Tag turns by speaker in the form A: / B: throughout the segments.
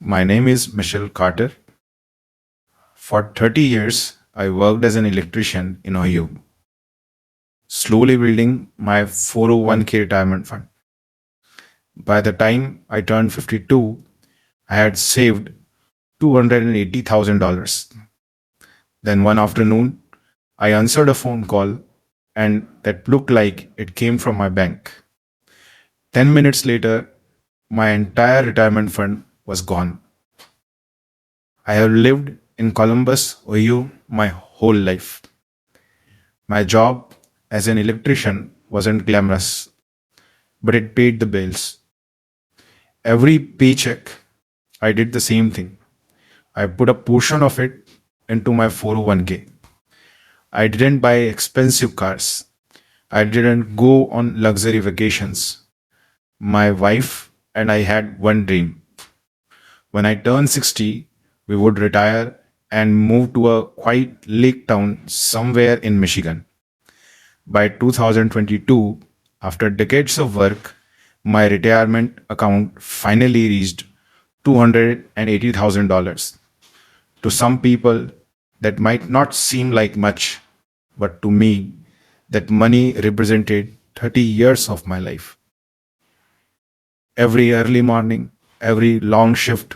A: My name is Michel Carter. For 30 years, I worked as an electrician in Ohio, slowly building my 401k retirement fund. By the time I turned 52, I had saved $280,000. Then one afternoon, I answered a phone call and that looked like it came from my bank. 10 minutes later, my entire retirement fund was gone. I have lived in Columbus, Ohio my whole life. My job as an electrician wasn't glamorous, but it paid the bills. Every paycheck, I did the same thing. I put a portion of it into my 401k. I didn't buy expensive cars. I didn't go on luxury vacations. My wife and I had one dream. When I turned 60, we would retire and move to a quiet lake town somewhere in Michigan. By 2022, after decades of work, my retirement account finally reached $280,000. To some people, that might not seem like much, but to me, that money represented 30 years of my life. Every early morning, every long shift,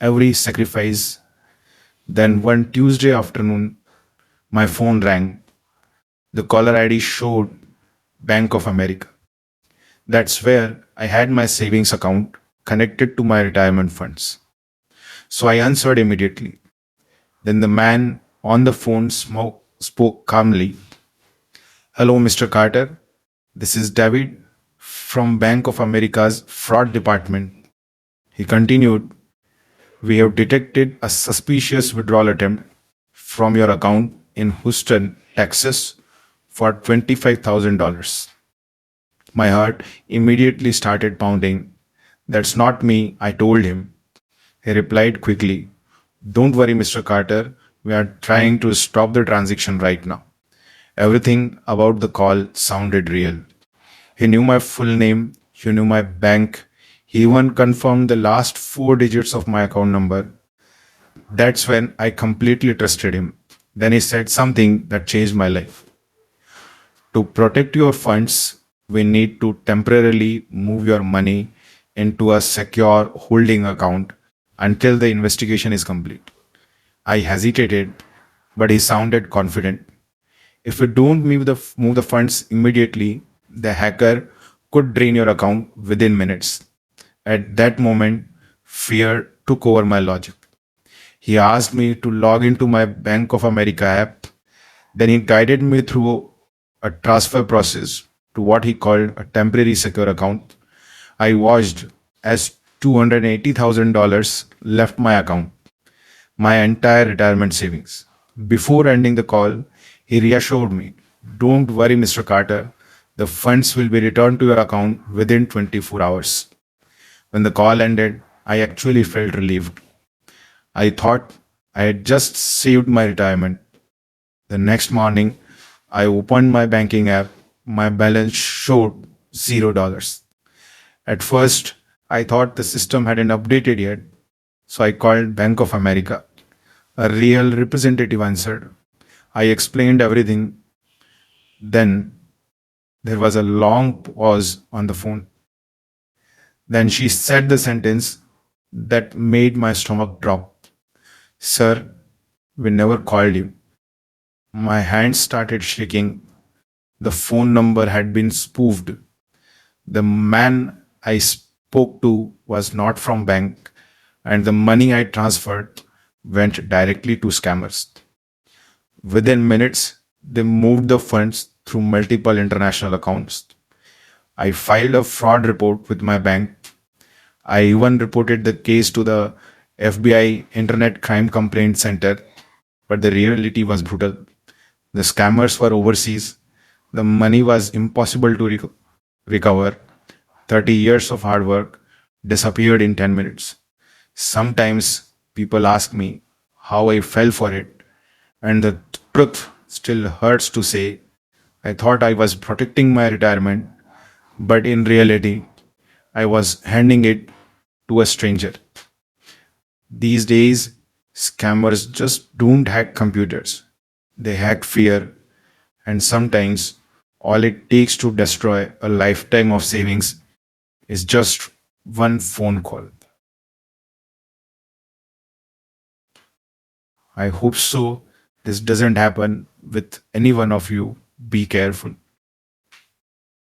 A: every sacrifice. Then one Tuesday afternoon, my phone rang. The caller ID showed Bank of America. That's where I had my savings account connected to my retirement funds. So I answered immediately. Then the man on the phone spoke calmly. Hello, Mr. Carter. This is David from Bank of America's fraud department. He continued, we have detected a suspicious withdrawal attempt from your account in Houston, Texas for $25,000. My heart immediately started pounding. That's not me, I told him. He replied quickly, don't worry, Mr. Carter. We are trying to stop the transaction right now. Everything about the call sounded real. He knew my full name, he knew my bank, he even confirmed the last four digits of my account number. That's when I completely trusted him. Then he said something that changed my life. To protect your funds, we need to temporarily move your money into a secure holding account until the investigation is complete. I hesitated, but he sounded confident. If you don't move the funds immediately, the hacker could drain your account within minutes. At that moment, fear took over my logic. He asked me to log into my Bank of America app. Then he guided me through a transfer process to what he called a temporary secure account. I watched as $280,000 left my account, my entire retirement savings. Before ending the call, he reassured me, don't worry, Mr. Carter. The funds will be returned to your account within 24 hours. When the call ended, I actually felt relieved. I thought I had just saved my retirement. The next morning, I opened my banking app. My balance showed $0. At first, I thought the system hadn't updated yet, so I called Bank of America. A real representative answered. I explained everything. Then there was a long pause on the phone. Then she said the sentence that made my stomach drop. Sir, we never called you. My hands started shaking. The phone number had been spoofed. The man I spoke to was not from bank, and the money I transferred went directly to scammers. Within minutes, they moved the funds through multiple international accounts. I filed a fraud report with my bank. I even reported the case to the FBI Internet Crime Complaint Center, but the reality was brutal. The scammers were overseas. The money was impossible to recover. 30 years of hard work disappeared in 10 minutes. Sometimes people ask me how I fell for it, and the truth still hurts to say. I thought I was protecting my retirement, but in reality, I was handing it to a stranger. These days, scammers just don't hack computers. They hack fear, and sometimes all it takes to destroy a lifetime of savings is just one phone call. I hope so. This doesn't happen with any one of you. Be careful.